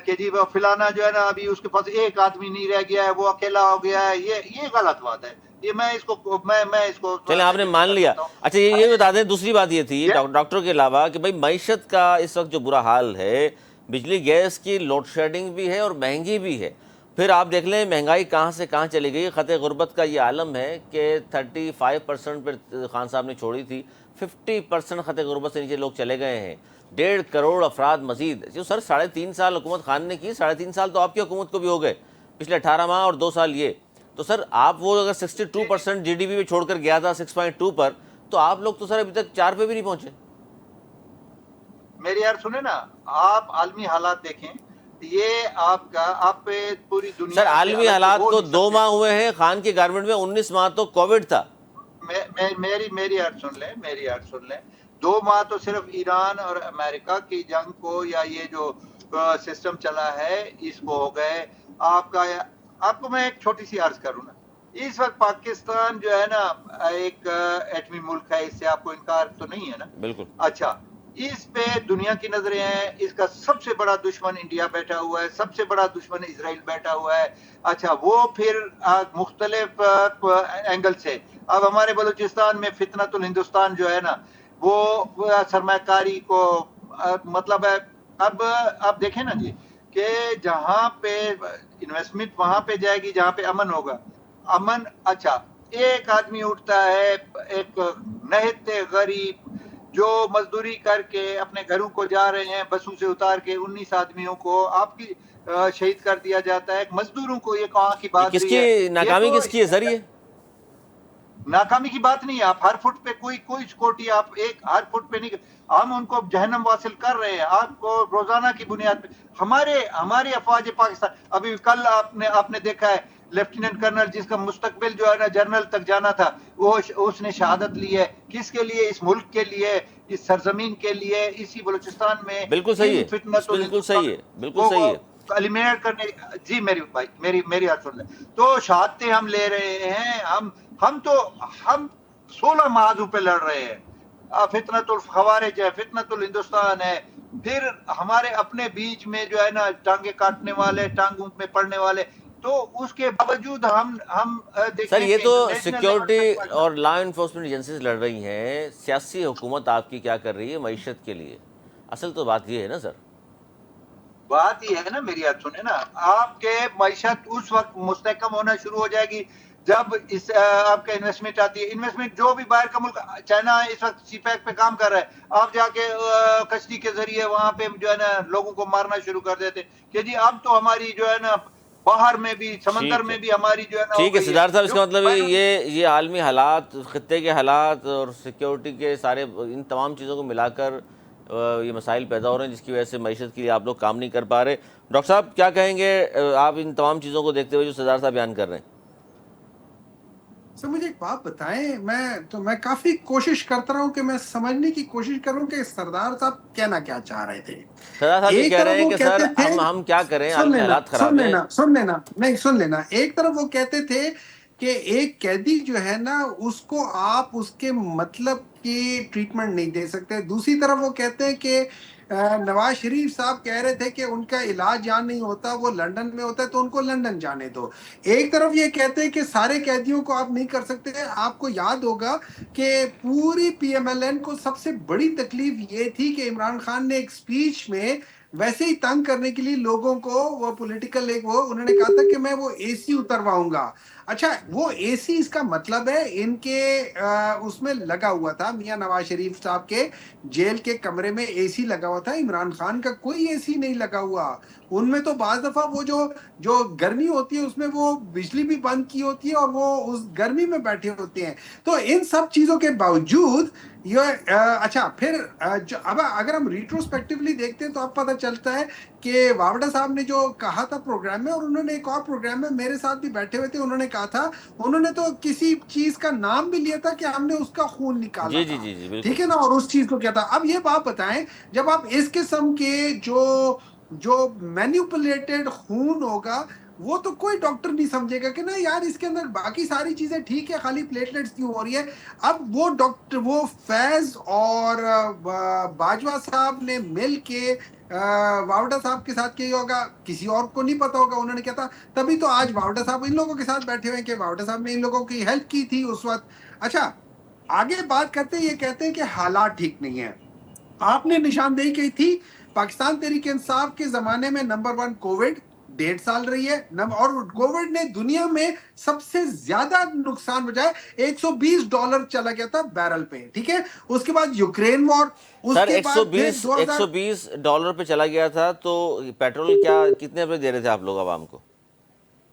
کہ جی وہ فلانا جو ہے نا ابھی اس کے پاس ایک آدمی نہیں رہ گیا ہے، وہ اکیلا ہو گیا ہے، یہ غلط بات ہے، یہ میں اس کو چلیں آپ نے مان لیا۔ اچھا یہ بتا دیں، دوسری بات یہ تھی ڈاکٹر کے علاوہ کہ بھائی معیشت کا اس وقت جو برا حال ہے، بجلی گیس کی لوڈ شیڈنگ بھی ہے اور مہنگی بھی ہے، پھر آپ دیکھ لیں مہنگائی کہاں سے کہاں چلی گئی، خط غربت کا یہ عالم ہے کہ 35% پر خان صاحب نے چھوڑی تھی، 50% خط غربت سے نیچے لوگ چلے گئے ہیں، 1.5 کروڑ افراد مزید، جو سر 3.5 سال حکومت خان نے کی، 3.5 سال تو آپ کی حکومت کو بھی ہو گئے، پچھلے 18 ماہ اور 2 سال یہ، تو سر آپ وہ اگر 62% جی ڈی پی پہ چھوڑ کر گیا تھا 6.2 پر، تو آپ لوگ تو سر ابھی تک 4 پہ بھی نہیں پہنچے۔ میری یار سنیں نا، آپ عالمی حالات دیکھیں، یہ آپ پہ پوری دنیا سر عالمی حالات کو 2 ماہ ہوئے ہیں، خان کی گورنمنٹ میں 19 ماہ تو کووڈ تھا۔ میری یار سن لیں 2 ماہ تو صرف ایران اور امریکہ کی جنگ کو یا یہ جو سسٹم چلا ہے اس کو ہو گئے۔ آپ کو میں ایک چھوٹی سی عرض کروں نا، اس وقت پاکستان جو ہے نا ایک ایٹمی ملک ہے، اس سے آپ کو انکار تو نہیں ہے نا؟ بالکل۔ اچھا، اس پہ دنیا کی نظریں ہیں، اس کا سب سے بڑا دشمن انڈیا بیٹھا ہوا ہے، سب سے بڑا دشمن اسرائیل بیٹھا ہوا ہے۔ اچھا وہ پھر مختلف اینگل سے، اب ہمارے بلوچستان میں فتنۃ الہندوستان جو ہے نا وہ سرمایہ کاری کو مطلب ہے، اب آپ دیکھیں نا جی کہ جہاں پہ انویسٹمنٹ وہاں پہ جائے گی جہاں پہ امن ہوگا، امن۔ اچھا ایک آدمی اٹھتا ہے، ایک نہتے غریب جو مزدوری کر کے اپنے گھروں کو جا رہے ہیں، بسوں سے اتار کے 19 آدمیوں کو آپ کی شہید کر دیا جاتا ہے، مزدوروں کو، یہ کہاں کی بات کس ہے؟ کی ناکامی تو کس کی ہے سر؟ یہ ناکامی کی بات نہیں ہے، آپ ہر فٹ پہ کوئی سکیورٹی آپ ایک ہر فٹ پہ نہیں، ہم ان کو جہنم واصل کر رہے ہیں، آپ کو روزانہ کی بنیاد پہ ہمارے افواج پاکستان، ابھی کل آپ نے دیکھا ہے لیفٹیننٹ کرنل جس کا مستقبل جو ہے نا جنرل تک جانا تھا، وہ اس نے شہادت لی ہے، کس کے لیے؟ اس ملک کے لیے، اس سرزمین کے لیے، اسی بلوچستان میں بالکل صحیح ہے، فتنۃ بالکل صحیح ہے، بالکل صحیح ہے۔ ایلیمینیٹ کرنے۔ جی میری بھائی میری بات سن لیں، تو شہادتیں ہم لے رہے ہیں، ہم 16 معاہدوں پہ لڑ رہے ہیں، فتنۃ الخوارج ہے، فتنۃ الہندوستان ہے، پھر ہمارے اپنے بیچ میں جو ہے نا ٹانگیں کاٹنے والے، ٹانگوں میں پڑنے والے، تو اس کے باوجود ہم دیکھیں سر یہ کہ تو انٹرنیشنل سیکیورٹی لیول پہ اور لا انفورسمنٹ ایجنسیز لڑ رہی ہیں، سیاسی حکومت آپ کی کیا کر رہی ہے معیشت کے لیے؟ اصل تو بات یہ ہے نا سر۔ بات یہ ہے نا، میری بات سنیں نا، آپ کے معیشت اس وقت مستحکم ہونا شروع ہو جائے گی جب آپ کا انویسٹمنٹ آتی ہے، انویسٹمنٹ جو بھی باہر کا ملک، چائنا اس وقت سی پیک پہ کام کر رہا ہے، آپ جا کے کشتی کے ذریعے وہاں پہ جو ہے نا لوگوں کو مارنا شروع کر دیتے کہ جی اب تو ہماری جو ہے نا باہر میں بھی، سمندر میں بھی ہماری جو ہے نا ہو ٹھیک ہے گئی سردار صاحب، اس کا مطلب ہے یہ عالمی حالات، خطے کے حالات اور سیکیورٹی کے سارے ان تمام چیزوں کو ملا کر یہ مسائل پیدا ہو رہے ہیں جس کی وجہ سے معیشت کے لیے آپ لوگ کام نہیں کر پا رہے۔ ڈاکٹر صاحب کیا کہیں گے آپ ان تمام چیزوں کو دیکھتے ہوئے جو سردار صاحب بیان کر رہے ہیں؟ تو مجھے ایک بات بتائیں، میں کافی کوشش کرتا رہا ہوں کہ میں سمجھنے کی کوشش کروں کہ سردار صاحب کہنا کیا چاہ رہے تھے. سردار صاحب یہ ایک کہہ طرف رہے ہیں وہ کہ سر کہتے تھے، ہم کیا کریں، سن عالمی لینا حالات سن خراب ہیں. لینا سن لینا نہیں سن لینا، ایک طرف وہ کہتے تھے کہ ایک قیدی جو ہے نا اس کو آپ اس کے مطلب کی ٹریٹمنٹ نہیں دے سکتے. دوسری طرف وہ کہتے ہیں کہ نواز شریف صاحب کہہ رہے تھے کہ ان کا علاج یہاں نہیں ہوتا، وہ لندن میں ہوتا ہے، تو ان کو لندن جانے دو. ایک طرف یہ کہتے ہیں کہ سارے قیدیوں کو آپ نہیں کر سکتے. آپ کو یاد ہوگا کہ پوری پی ایم ایل این کو سب سے بڑی تکلیف یہ تھی کہ عمران خان نے ایک سپیچ میں ویسے ہی تنگ کرنے کے لیے لوگوں کو، وہ پولیٹیکل انہوں نے کہا تھا کہ میں وہ اے سی اترواؤں گا. اچھا وہ اے سی اس کا مطلب ہے ان کے اس میں لگا ہوا تھا، میاں نواز شریف صاحب کے جیل کے کمرے میں اے سی لگا ہوا تھا. عمران خان کا کوئی اے سی نہیں لگا ہوا. ان میں تو بعض دفعہ وہ جو گرمی ہوتی ہے اس میں وہ بجلی بھی بند کی ہوتی ہے اور وہ اس گرمی میں بیٹھے ہوتے ہیں. تو ان سب چیزوں کے باوجود یہ اچھا پھر اب اگر ہم ریٹروسپیکٹیولی دیکھتے ہیں تو اب پتہ چلتا ہے کہ واوڈا صاحب نے جو کہا تھا پروگرام میں، اور انہوں نے ایک اور پروگرام میں میرے ساتھ بھی بیٹھے ہوئے تھے، انہوں نے کہا تھا، انہوں نے تو کسی چیز کا نام بھی لیا تھا کہ ہم نے اس کا خون نکالا جی جی تھا، جی جی بالکل. ٹھیک ہے نا، اور اس چیز کو کیا تھا. اب یہ بات بتائیں، جب آپ اس قسم کے جو مینیپولیٹڈ خون ہوگا، وہ تو کوئی ڈاکٹر نہیں سمجھے گا کہ نا یار اس کے اندر باقی ساری چیزیں ٹھیک ہے، خالی پلیٹلیٹس کیوں ہو رہی ہے. اب وہ ڈاکٹر، وہ فیض اور باجوہ صاحب نے مل کے واوڈا صاحب کے ساتھ کیا ہوگا، کسی اور کو نہیں پتا ہوگا، انہوں نے کیا تھا. تبھی تو آج واوڈا صاحب ان لوگوں کے ساتھ بیٹھے ہوئے ہیں کہ واوڈا صاحب نے ان لوگوں کی ہیلپ کی تھی اس وقت. اچھا آگے بات کرتے ہیں، یہ کہتے ہیں کہ حالات ٹھیک نہیں ہیں. آپ نے نشاندہی کی تھی پاکستان تحریک انصاف کے زمانے میں نمبر 1 کووڈ 1.5 سال رہی ہے، اور کووڈ نے دنیا میں سب سے زیادہ نقصان بچایا. $120 چلا گیا تھا بیرل پہ، ٹھیک ہے. اس کے بعد یوکرین وار، اس سر کے بعد پھر $120 پہ چلا گیا تھا، تو پیٹرول کیا کتنے پہ دے رہے تھے آپ لوگ عوام کو؟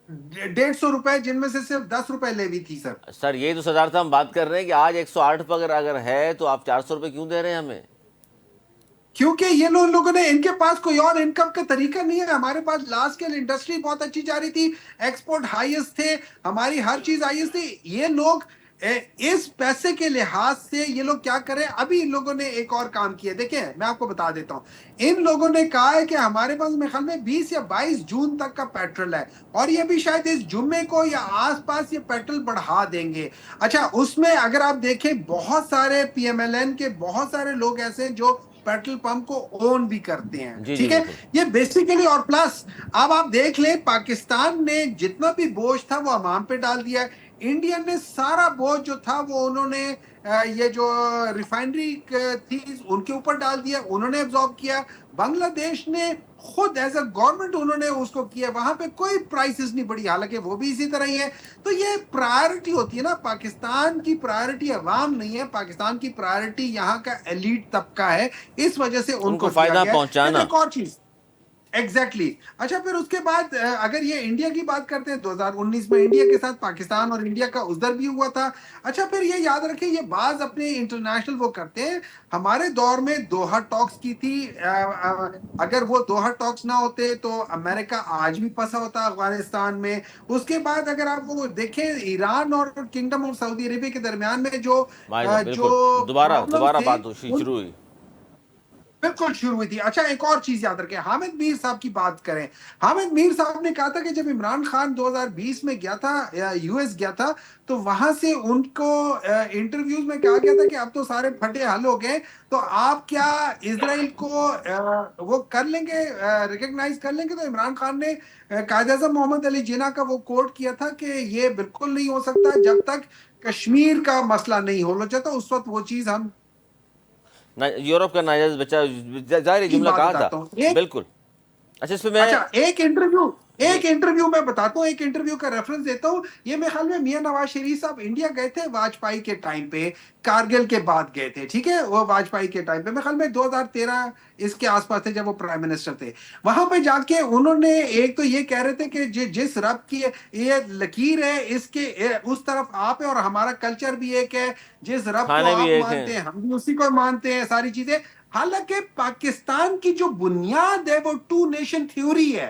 150 روپے، جن میں سے صرف 10 روپے لیوی تھی سر. سر یہی تو سردار صاحب ہم بات کر رہے ہیں کہ آج 108 پہ اگر ہے تو آپ 400 روپے کیوں دے رہے ہیں ہمیں؟ کیونکہ یہ لوگوں نے، ان کے پاس کوئی اور انکم کا طریقہ نہیں ہے. ہمارے پاس لارج اسکیل انڈسٹری بہت اچھی جا رہی تھی، ایکسپورٹ ہائیسٹ تھے، ہماری ہر چیز ہائیسٹ تھی. یہ لوگ اس پیسے کے لحاظ سے یہ لوگ کیا کریں. ابھی ان لوگوں نے ایک اور کام کیا، دیکھیں میں آپ کو بتا دیتا ہوں. ان لوگوں نے کہا ہے کہ ہمارے پاس میرے خیال میں 20 یا 22 جون تک کا پیٹرول ہے، اور یہ بھی شاید اس جمعے کو یا آس پاس یہ پیٹرول بڑھا دیں گے. اچھا اس میں اگر آپ دیکھیں بہت سارے پی ایم ایل این کے بہت سارے لوگ ایسے ہیں جو پیٹرول پمپ کو اون بھی کرتے ہیں، جی جی ٹھیک ہے. بالکل. یہ بیسیکلی، اور پلس اب آپ دیکھ لیں پاکستان نے جتنا بھی بوجھ تھا وہ عوام پہ ڈال دیا. انڈیا نے سارا بوجھ جو تھا وہ انہوں نے یہ جو ریفائنری تھی ان کے اوپر ڈال دیا، انہوں نے ابزارب کیا. بنگلہ دیش نے خود ایز اے گورنمنٹ انہوں نے اس کو کیا، وہاں پہ کوئی پرائسز نہیں بڑھی، حالانکہ وہ بھی اسی طرح ہی ہے. تو یہ پرائرٹی ہوتی ہے نا، پاکستان کی پرائرٹی عوام نہیں ہے، پاکستان کی پرائرٹی یہاں کا ایلیٹ طبقہ ہے، اس وجہ سے ان کو دیا فائدہ گیا ہے. پہنچانا. ایک اور چیز ایگزیکٹلی. اچھا پھر اس کے بعد اگر یہ انڈیا کی بات کرتے ہیں، 2019 میں انڈیا کے ساتھ پاکستان اور انڈیا کا عذر بھی ہوا تھا. اچھا پھر یہ یاد رکھیں، یہ بعض اپنے انٹرنیشنل وہ کرتے ہیں. ہمارے دور میں دوحہ ٹاکس کی تھی، اگر وہ دوحہ ٹاکس نہ ہوتے تو امریکہ آج بھی پھنسا ہوتا افغانستان میں. اس کے بعد اگر آپ وہ دیکھیں ایران اور کنگڈم آف سعودی عربیہ کے درمیان میں جو بالکل دوبارہ بات شروع ہوئی، بالکل شروع ہوئی تھی. اچھا ایک اور چیز یاد رکھیں، حامد میر صاحب کی بات کریں. حامد میر صاحب نے کہا تھا کہ جب عمران خان 2020 میں گیا تھا، یو ایس گیا تھا، تو وہاں سے ان کو انٹرویوز میں کہا گیا تھا کہ اب تو سارے پھٹے حل ہو گئے، تو آپ کیا اسرائیل کو وہ کر لیں گے، ریکگنائز کر لیں گے. تو عمران خان نے قائد اعظم محمد علی جناح کا وہ کوٹ کیا تھا کہ یہ بالکل نہیں ہو سکتا جب تک کشمیر کا مسئلہ نہیں ہو جاتا. اس وقت وہ چیز ہم یورپ کا ناجائز بچہ، ظاہر جملہ کہا تھا بالکل. اچھا اس پہ میں ایک انٹرویو میں بتاتا ہوں، ایک انٹرویو کا ریفرنس دیتا ہوں. یہ میرے خیال میں میاں نواز شریف صاحب انڈیا گئے تھے واجپائی کے ٹائم پہ، کارگل کے بعد گئے تھے، ٹھیک ہے، وہ واجپائی کے ٹائم پہ میرے خیال میں 2013 اس کے آس پاس تھے جب وہ پرائم منسٹر تھے. وہاں پہ جا کے انہوں نے ایک تو یہ کہہ رہے تھے کہ جس رب کی یہ لکیر ہے اس کے اس طرف آپ ہے، اور ہمارا کلچر بھی ایک ہے، جس رب کو کھانے بھی آپ ایک مانتے ہیں. ہیں ہم بھی اسی کو مانتے ہیں، ساری چیزیں. حالانکہ پاکستان کی جو بنیاد ہے وہ 2 نیشن تھیوری ہے.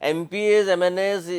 MPAs MNAs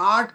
8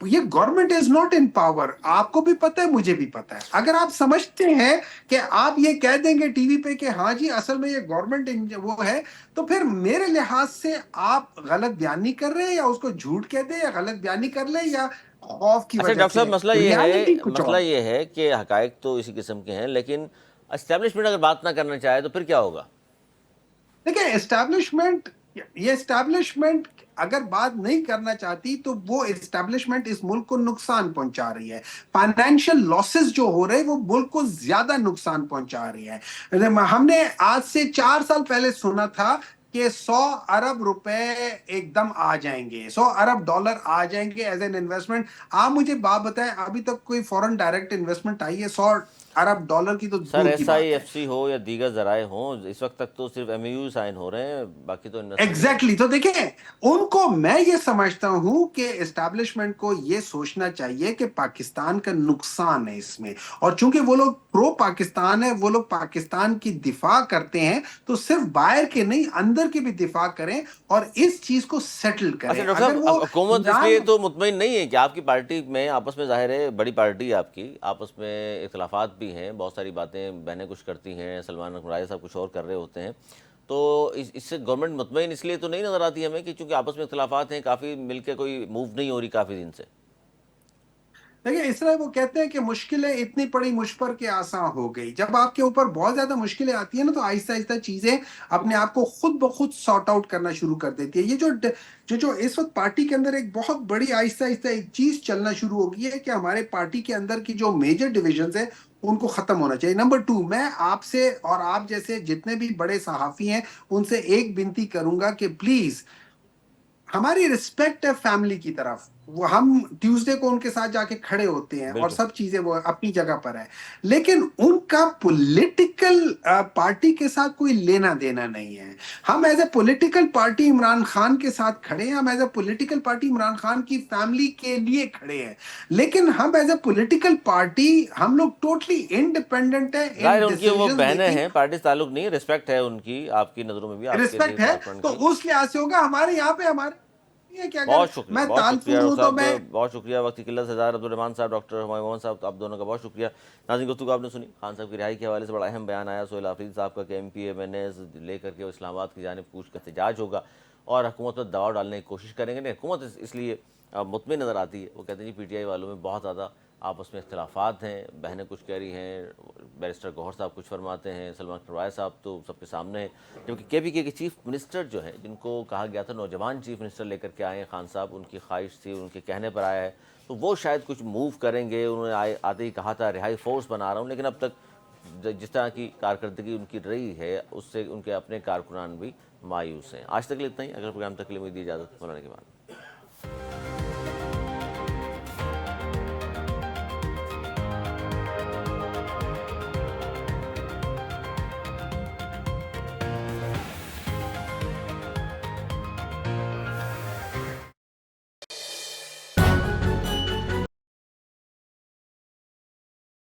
یہ government is not in power, آپ کو بھی پتہ ہے مجھے بھی پتہ ہے. اگر آپ سمجھتے ہیں کہ آپ یہ کہہ دیں گے ٹی وی پہ کہ ہاں جی اصل میں یہ گورنمنٹ وہ ہے، تو پھر میرے لحاظ سے آپ غلط بیانی کر رہے ہیں، یا اس کو جھوٹ کہہ دیں یا غلط بیانی کر لیں یا خوف کی اچھا وجہ ڈاکٹر سے. صاحب، ریالٹی کچھ اور. مسئلہ یہ ہے کہ حقائق تو اسی قسم کے ہیں، لیکن اسٹیبلشمنٹ اگر بات نہ کرنا چاہے تو پھر کیا ہوگا؟ دیکھیں اسٹیبلشمنٹ، یہ اسٹیبلشمنٹ اگر بات نہیں کرنا چاہتی تو وہ اسٹیبلشمنٹ اس ملک کو نقصان پہنچا رہی ہے. فائنینشیل لاسز جو ہو رہے وہ ملک کو زیادہ نقصان پہنچا رہی ہے. ہم نے آج سے 4 سال پہلے سنا تھا کہ 100 ارب روپے ایک دم آ جائیں گے، 100 ارب ڈالر آ جائیں گے ایز این انویسٹمنٹ. آپ مجھے بات بتائیں ابھی تک کوئی فورن ڈائریکٹ انویسٹمنٹ آئی ہے 100 ارب ڈالر کی؟ تو سر دور کی ایس آئی بات ہے. ایف سی ہو یا دیگر ذرائع ہوں، اس وقت تک تو صرف ایم اے یو سائن ہو رہے ہیں، باقی تو انویسٹمنٹ نہیں. ایگزیکٹلی. تو دیکھیں ان کو میں یہ سمجھتا ہوں کہ اسٹیبلشمنٹ کو یہ سوچنا چاہیے کہ پاکستان کا نقصان ہے اس میں، اور چونکہ وہ لوگ پرو پاکستان ہے، وہ لوگ پاکستان کی دفاع کرتے ہیں، تو صرف باہر کے نہیں اندر کی بھی دفاع کریں اور اس چیز کو سیٹل اچھا کریں. ڈاکٹر اگر صاحب، وہ حکومت اس ایران، لیے تو مطمئن نہیں ہے کہ آپ کی پارٹی میں آپس میں، ظاہر ہے بڑی پارٹی ہے آپ کی، آپس میں اختلافات بھی ہیں، بہت ساری باتیں بہنیں کچھ کرتی ہیں، سلمان اکرم راجہ صاحب کچھ اور کر رہے ہوتے ہیں، تو اس سے گورنمنٹ مطمئن اس لیے تو نہیں نظر آتی ہمیں کہ چونکہ آپس میں اختلافات ہیں، کافی مل کے کوئی موو نہیں ہو رہی کافی دن سے. دیکھیں اس طرح وہ کہتے ہیں کہ مشکلیں اتنی پڑی مجھ پر کہ آسان ہو گئی. جب آپ کے اوپر بہت زیادہ مشکلیں آتی ہیں نا تو آہستہ آہستہ چیزیں اپنے آپ کو خود بخود سارٹ آؤٹ کرنا شروع کر دیتی ہے. یہ جو اس وقت پارٹی کے اندر ایک بہت بڑی آہستہ آہستہ ایک چیز چلنا شروع ہو گئی ہے کہ ہمارے پارٹی کے اندر کی جو میجر ڈویژنز ہیں ان کو ختم ہونا چاہیے. نمبر 2، میں آپ سے اور آپ جیسے جتنے بھی بڑے صحافی ہیں ان سے ایک بنتی کروں گا کہ پلیز ہماری رسپیکٹ ہے فیملی کی طرف، وہ ہم ٹیوزڈے کو ان کے ساتھ جا کے کھڑے ہوتے ہیں اور بالکل. سب چیزیں وہ اپنی جگہ پر ہے، لیکن ان کا پولیٹیکل پارٹی کے ساتھ کوئی لینا دینا نہیں ہے. ہم as a political party Imran Khan کے ساتھ کھڑے ہیں، ہم as a political party Imran Khan کی فیملی کے لیے کھڑے ہیں، لیکن ہم ایز اے پولیٹیکل پارٹی ہم لوگ ٹوٹلی انڈیپینڈنٹ ہیں ظاہر ان ہے ان کی وہ ڈیسیژنز بہنیں میکنگ. ہیں، پارٹی سے تعلق نہیں ہے، رسپیکٹ ہے ان کی آپ کی نظروں میں بھی، آپ کے لیے رسپیکٹ ہے کارپن تو کی. اس لحاظ سے ہوگا. ہمارے یہاں پہ ہمارے یہ ہے کہ اگر بہت شکریہ، میں بہت شکریہ تالپور ہوں ڈاکٹر تو میں. صاحب، بہت شکریہ. وقت کی قلت سے ظاہر عبدالرحمان صاحب، ڈاکٹر ہمایوں محمد صاحب، آپ دونوں کا بہت شکریہ. ناظرین گفتگو آپ نے سنی، خان صاحب کی رہائی کے حوالے سے بڑا اہم بیان آیا سہیل آفریدی صاحب کا کہ M P M N As لے کر کے وہ اسلام آباد کی جانب کوچ کا احتجاج ہوگا اور حکومت پر دباؤ ڈالنے کی کوشش کریں گے. نہیں، حکومت اس لیے مطمئن نظر آتی ہے. وہ کہتے ہیں جی پی ٹی آئی والوں میں بہت زیادہ آپس میں اختلافات ہیں، بہنیں کچھ کہہ رہی ہیں، بیرسٹر گوہر صاحب کچھ فرماتے ہیں، سلمان اکرم راجہ صاحب تو سب کے سامنے ہیں، جبکہ کے پی کے چیف منسٹر جو ہیں، جن کو کہا گیا تھا نوجوان چیف منسٹر لے کر کے آئے ہیں خان صاحب، ان کی خواہش تھی، ان کے کہنے پر آیا ہے، تو وہ شاید کچھ موو کریں گے. انہوں نے آتے ہی کہا تھا رہائی فورس بنا رہا ہوں، لیکن اب تک جس طرح کی کارکردگی ان کی رہی ہے اس سے ان کے اپنے کارکنان بھی مایوس ہیں. آج تک کے لیے اتنا ہی. اگر پروگرام تک کے لیے مجھے دی اجازت، مولانا کے بعد.